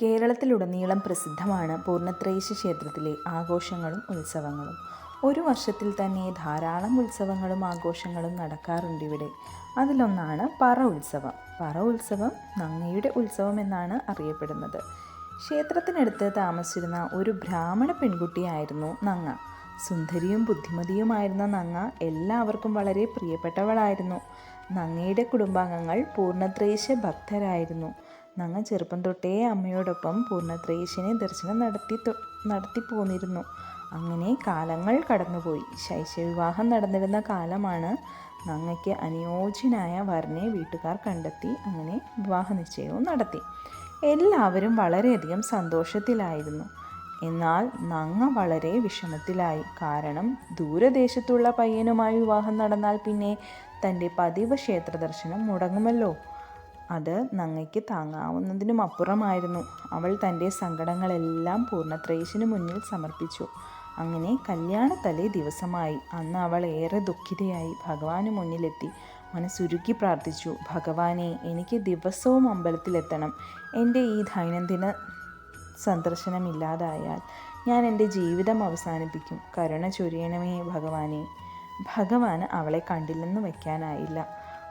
കേരളത്തിലുടനീളം പ്രസിദ്ധമാണ് പൂർണ്ണത്രയീശ ക്ഷേത്രത്തിലെ ആഘോഷങ്ങളും ഉത്സവങ്ങളും. ഒരു വർഷത്തിൽ തന്നെ ധാരാളം ഉത്സവങ്ങളും ആഘോഷങ്ങളും നടക്കാറുണ്ട് ഇവിടെ. അതിലൊന്നാണ് പറ ഉത്സവം. പറ ഉത്സവം നങ്ങയുടെ ഉത്സവം എന്നാണ് അറിയപ്പെടുന്നത്. ക്ഷേത്രത്തിനടുത്ത് താമസിച്ചിരുന്ന ഒരു ബ്രാഹ്മണ പെൺകുട്ടിയായിരുന്നു നങ്ങ. സുന്ദരിയും ബുദ്ധിമതിയുമായിരുന്ന നങ്ങ എല്ലാവർക്കും വളരെ പ്രിയപ്പെട്ടവളായിരുന്നു. നങ്ങയുടെ കുടുംബാംഗങ്ങൾ പൂർണ്ണത്രയീശ ഭക്തരായിരുന്നു. നങ്ങ ചെറുപ്പം തൊട്ടേ അമ്മയോടൊപ്പം പൂർണ്ണത്രയീശനെ ദർശനം നടത്തി പോന്നിരുന്നു. അങ്ങനെ കാലങ്ങൾ കടന്നുപോയി. ശൈശവിവാഹം നടന്നിരുന്ന കാലമാണ്. നങ്ങയ്ക്ക് അനുയോജ്യനായ വരനെ വീട്ടുകാർ കണ്ടെത്തി. അങ്ങനെ വിവാഹ നിശ്ചയവും നടത്തി. എല്ലാവരും വളരെയധികം സന്തോഷത്തിലായിരുന്നു. എന്നാൽ നങ്ങ വളരെ വിഷമത്തിലായി. കാരണം ദൂരദേശത്തുള്ള പയ്യനുമായി വിവാഹം നടന്നാൽ പിന്നെ തൻ്റെ പതിവ് ക്ഷേത്ര ദർശനം മുടങ്ങുമല്ലോ. അത് നങ്ങയ്ക്ക് താങ്ങാവുന്നതിനും അപ്പുറമായിരുന്നു. അവൾ തൻ്റെ സങ്കടങ്ങളെല്ലാം പൂർണ്ണത്രയീശന് മുന്നിൽ സമർപ്പിച്ചു. അങ്ങനെ കല്യാണത്തലേ ദിവസമായി. അന്ന് അവൾ ഏറെ ദുഃഖിതയായി ഭഗവാന് മുന്നിലെത്തി മനസ്സുരുക്കി പ്രാർത്ഥിച്ചു. ഭഗവാനെ, എനിക്ക് ദിവസവും അമ്പലത്തിലെത്തണം. എൻ്റെ ഈ ദൈനംദിന സന്ദർശനമില്ലാതായാൽ ഞാൻ എൻ്റെ ജീവിതം അവസാനിപ്പിക്കും. കരുണ ചൊരിയണമേ ഭഗവാനെ. ഭഗവാന് അവളെ കണ്ടില്ലെന്ന് വയ്ക്കാനായില്ല.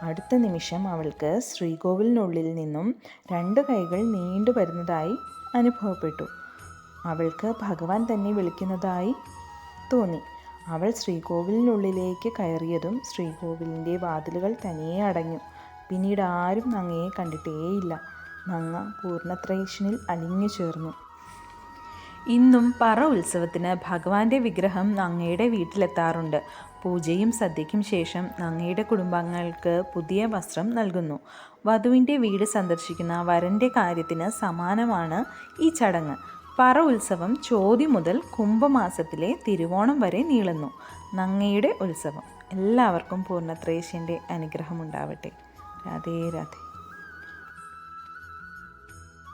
അടുത്ത നിമിഷം അവൾക്ക് ശ്രീകോവിലിനുള്ളിൽ നിന്നും 2 കൈകൾ നീണ്ടു വരുന്നതായി അനുഭവപ്പെട്ടു. അവൾക്ക് ഭഗവാൻ തന്നെ വിളിക്കുന്നതായി തോന്നി. അവൾ ശ്രീകോവിലിനുള്ളിലേക്ക് കയറിയതും ശ്രീകോവിലിൻ്റെ വാതിലുകൾ തനിയെ അടഞ്ഞു. പിന്നീട് ആരും നങ്ങയെ കണ്ടിട്ടേയില്ല. നങ്ങ പൂർണ്ണത്രയീശനിൽ അലിഞ്ഞു ചേർന്നു. ഇന്നും പറ ഉത്സവത്തിന് ഭഗവാന്റെ വിഗ്രഹം നങ്ങയുടെ വീട്ടിലെത്താറുണ്ട്. പൂജയും സദ്യയ്ക്കും ശേഷം നങ്ങയുടെ കുടുംബാംഗങ്ങൾക്ക് പുതിയ വസ്ത്രം നൽകുന്നു. വധുവിൻ്റെ വീട് സന്ദർശിക്കുന്ന വരൻ്റെ കാര്യത്തിന് സമാനമാണ് ഈ ചടങ്ങ്. പറ ഉത്സവം ചോതി മുതൽ കുംഭമാസത്തിലെ തിരുവോണം വരെ നീളുന്നു. നങ്ങയുടെ ഉത്സവം. എല്ലാവർക്കും പൂർണ്ണത്രയീശൻ്റെ അനുഗ്രഹം ഉണ്ടാവട്ടെ. രാധേ രാധേ.